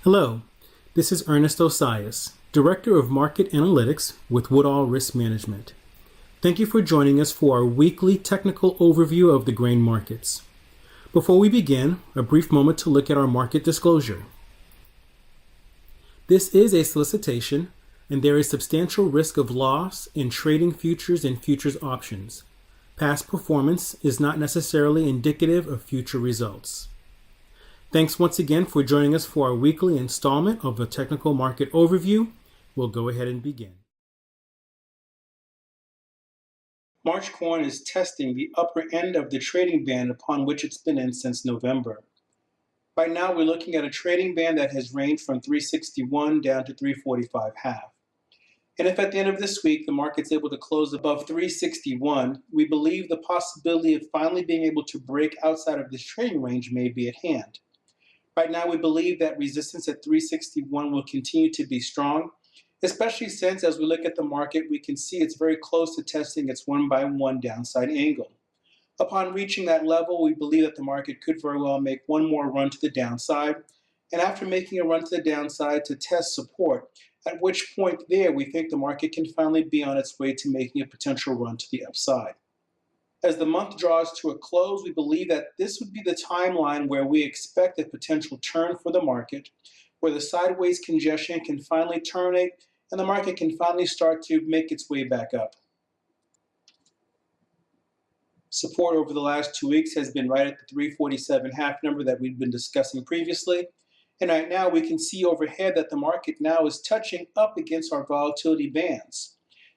Hello, this is Ernest Osias, Director of Market Analytics with Woodall Risk Management. Thank you for joining us for our weekly technical overview of the grain markets. Before we begin, a brief moment to look at our market disclosure. This is a solicitation, and there is substantial risk of loss in trading futures and futures options. Past performance is not necessarily indicative of future results. Thanks once again for joining us for our weekly installment of the Technical Market Overview. We'll go ahead and begin. March corn is testing the upper end of the trading band upon which it's been in since November. Right now, we're looking at a trading band that has ranged from 361 down to 345 half. And if at the end of this week the market's able to close above 361, we believe the possibility of finally being able to break outside of this trading range may be at hand. Right now, we believe that resistance at 361 will continue to be strong, especially since as we look at the market, we can see it's very close to testing its one-by-one downside angle. Upon reaching that level, we believe that the market could very well make one more run to the downside, and after making a run to the downside to test support, at which point there we think the market can finally be on its way to making a potential run to the upside. As the month draws to a close, we believe that this would be the timeline where we expect a potential turn for the market, where the sideways congestion can finally terminate and the market can finally start to make its way back up. Support over the last 2 weeks has been right at the 347 half number that we've been discussing previously. And right now we can see overhead that the market now is touching up against our volatility bands.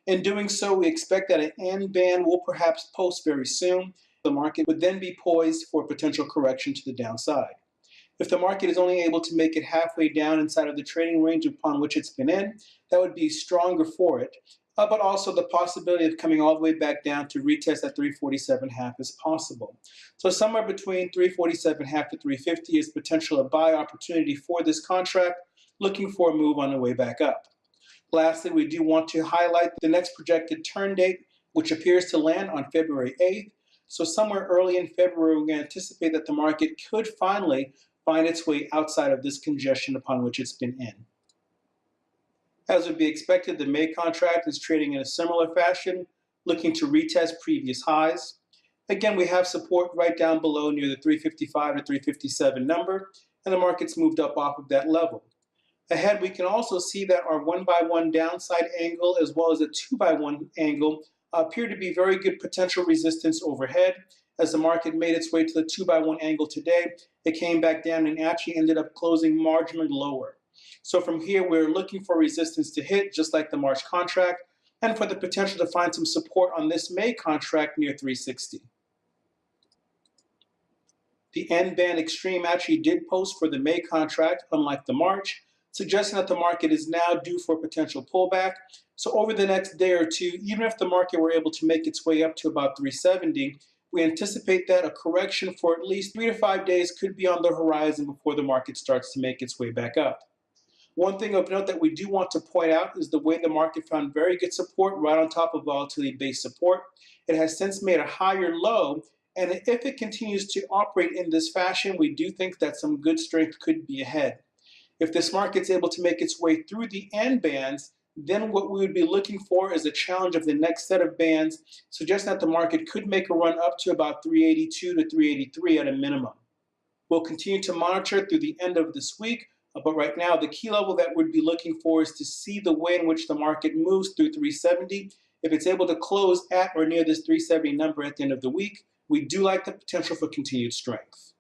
In doing so, we expect that an end band will perhaps post very soon. The market would then be poised for a potential correction to the downside. If the market is only able to make it halfway down inside of the trading range upon which it's been in, that would be stronger for it. But also the possibility of coming all the way back down to retest at 347 half is possible. So somewhere between 347 half to 350 is potential a buy opportunity for this contract, looking for a move on the way back up. Lastly, we do want to highlight the next projected turn date, which appears to land on February 8th. So somewhere early in February, we anticipate that the market could finally find its way outside of this congestion upon which it's been in. As would be expected, the May contract is trading in a similar fashion, looking to retest previous highs. Again, we have support right down below near the 355 to 357 number, and the market's moved up off of that level. Ahead, we can also see that our one-by-one downside angle as well as a two-by-one angle appear to be very good potential resistance overhead. As the market made its way to the two-by-one angle today, it came back down and actually ended up closing marginally lower. So from here, we're looking for resistance to hit, just like the March contract, and for the potential to find some support on this May contract near 360. The end band extreme actually did post for the May contract, unlike the March, suggesting that the market is now due for a potential pullback. So over the next day or two, even if the market were able to make its way up to about 370, we anticipate that a correction for at least 3 to 5 days could be on the horizon before the market starts to make its way back up. One thing of note that we do want to point out is the way the market found very good support right on top of volatility-based support. It has since made a higher low, and if it continues to operate in this fashion, we do think that some good strength could be ahead. If this market's able to make its way through the end bands, then what we would be looking for is a challenge of the next set of bands, suggesting that the market could make a run up to about 382 to 383 at a minimum. We'll continue to monitor through the end of this week, but right now the key level that we'd be looking for is to see the way in which the market moves through 370. If it's able to close at or near this 370 number at the end of the week, we do like the potential for continued strength.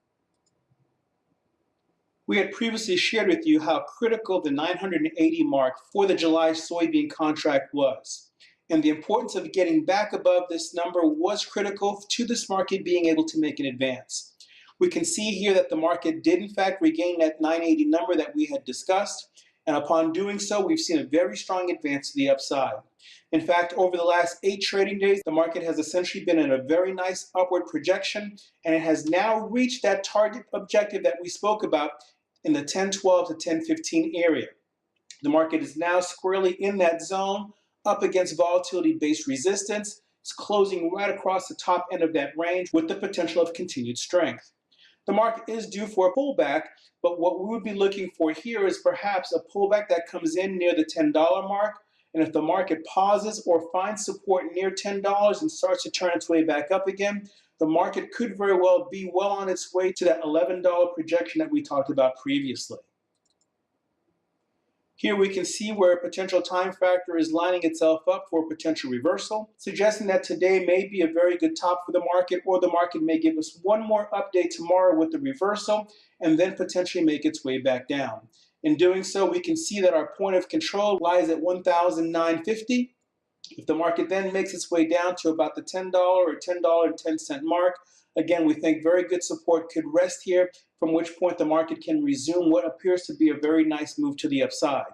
We had previously shared with you how critical the 980 mark for the July soybean contract was. And the importance of getting back above this number was critical to this market being able to make an advance. We can see here that the market did in fact regain that 980 number that we had discussed. And upon doing so, we've seen a very strong advance to the upside. In fact, over the last 8 trading days, the market has essentially been in a very nice upward projection, and it has now reached that target objective that we spoke about in the 1012 to 1015 area. The market is now squarely in that zone, up against volatility-based resistance. It's closing right across the top end of that range with the potential of continued strength. The market is due for a pullback, but what we would be looking for here is perhaps a pullback that comes in near the $10 mark. And if the market pauses or finds support near $10 and starts to turn its way back up again, the market could very well be well on its way to that $11 projection that we talked about previously. Here we can see where a potential time factor is lining itself up for a potential reversal, suggesting that today may be a very good top for the market, or the market may give us one more update tomorrow with the reversal and then potentially make its way back down. In doing so, we can see that our point of control lies at 1,950. If the market then makes its way down to about the $10 or $10.10 mark, again, we think very good support could rest here, from which point the market can resume what appears to be a very nice move to the upside.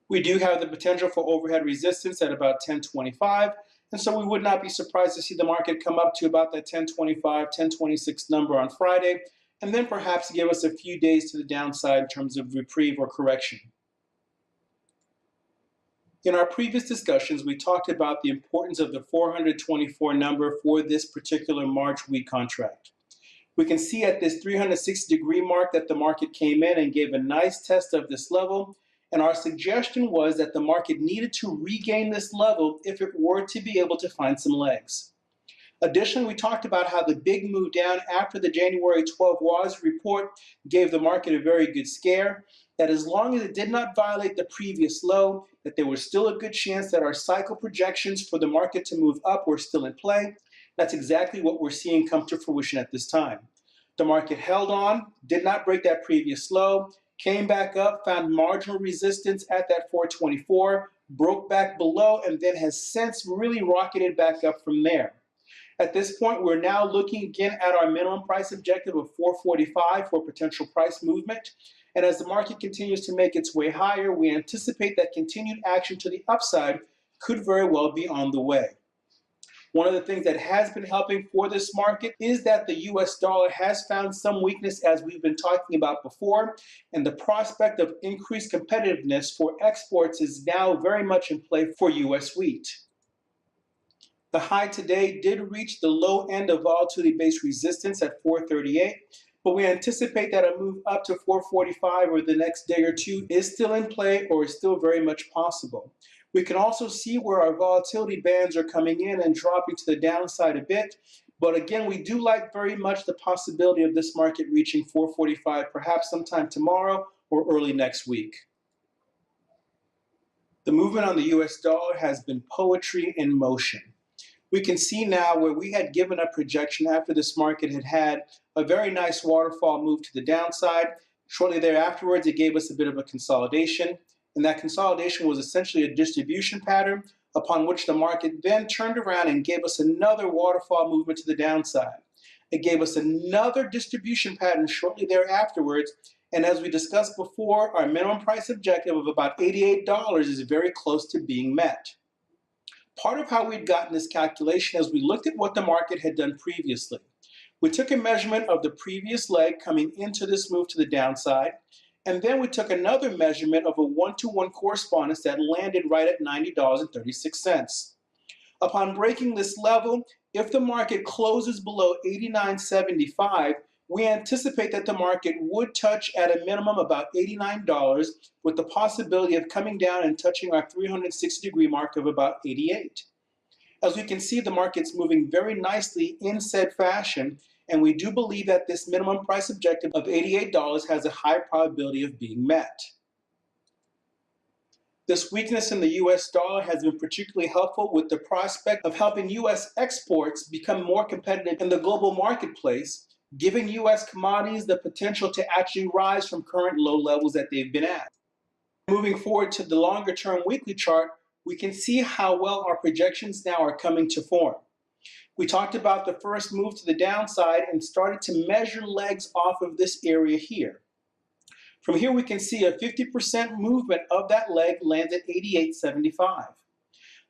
We do have the potential for overhead resistance at about 1025, and so we would not be surprised to see the market come up to about that 1025, 1026 number on Friday, and then perhaps give us a few days to the downside in terms of reprieve or correction. In our previous discussions, we talked about the importance of the 424 number for this particular March wheat contract. We can see at this 360-degree mark that the market came in and gave a nice test of this level, and our suggestion was that the market needed to regain this level if it were to be able to find some legs. Additionally, we talked about how the big move down after the January 12 WASDE report gave the market a very good scare, that as long as it did not violate the previous low, that there was still a good chance that our cycle projections for the market to move up were still in play. That's exactly what we're seeing come to fruition at this time. The market held on, did not break that previous low, came back up, found marginal resistance at that 424, broke back below, and then has since really rocketed back up from there. At this point, we're now looking again at our minimum price objective of 445 for potential price movement. And as the market continues to make its way higher, we anticipate that continued action to the upside could very well be on the way. One of the things that has been helping for this market is that the US dollar has found some weakness, as we've been talking about before, and the prospect of increased competitiveness for exports is now very much in play for US wheat. The high today did reach the low end of volatility-based resistance at 438, but we anticipate that a move up to 445 over the next day or two is still in play, or is still very much possible. We can also see where our volatility bands are coming in and dropping to the downside a bit, but again, we do like very much the possibility of this market reaching 445 perhaps sometime tomorrow or early next week. The movement on the US dollar has been poetry in motion. We can see now where we had given a projection after this market had had a very nice waterfall move to the downside. Shortly thereafterwards, it gave us a bit of a consolidation, and that consolidation was essentially a distribution pattern upon which the market then turned around and gave us another waterfall movement to the downside. It gave us another distribution pattern shortly thereafterwards, and as we discussed before, our minimum price objective of about $88 is very close to being met. Part of how we'd gotten this calculation is we looked at what the market had done previously. We took a measurement of the previous leg coming into this move to the downside, and then we took another measurement of a one-to-one correspondence that landed right at $90.36. Upon breaking this level, if the market closes below $89.75, we anticipate that the market would touch at a minimum about $89, with the possibility of coming down and touching our 360-degree mark of about 88. As we can see, the market's moving very nicely in said fashion, and we do believe that this minimum price objective of $88 has a high probability of being met. This weakness in the US dollar has been particularly helpful with the prospect of helping US exports become more competitive in the global marketplace, giving US commodities the potential to actually rise from current low levels that they've been at. Moving forward to the longer term weekly chart, we can see how well our projections now are coming to form. We talked about the first move to the downside and started to measure legs off of this area here. From here we can see a 50% movement of that leg lands at 88.75.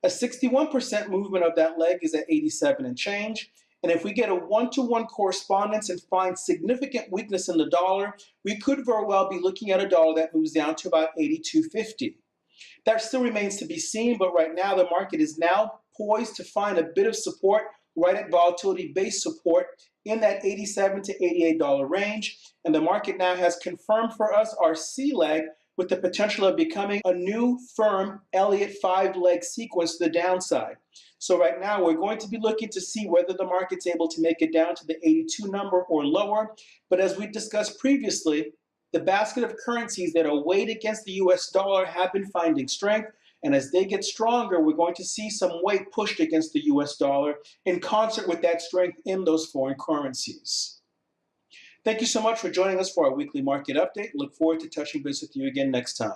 A 61% movement of that leg is at 87 and change. And if we get a one-to-one correspondence and find significant weakness in the dollar, we could very well be looking at a dollar that moves down to about 82.50. That still remains to be seen, but right now the market is now poised to find a bit of support right at volatility base support in that $87 to $88 range. And the market now has confirmed for us our C leg with the potential of becoming a new firm Elliott 5-leg sequence to the downside. So right now we're going to be looking to see whether the market's able to make it down to the 82 number or lower. But as we discussed previously, the basket of currencies that are weighed against the US dollar have been finding strength. And as they get stronger, we're going to see some weight pushed against the US dollar in concert with that strength in those foreign currencies. Thank you so much for joining us for our weekly market update. Look forward to touching base with you again next time.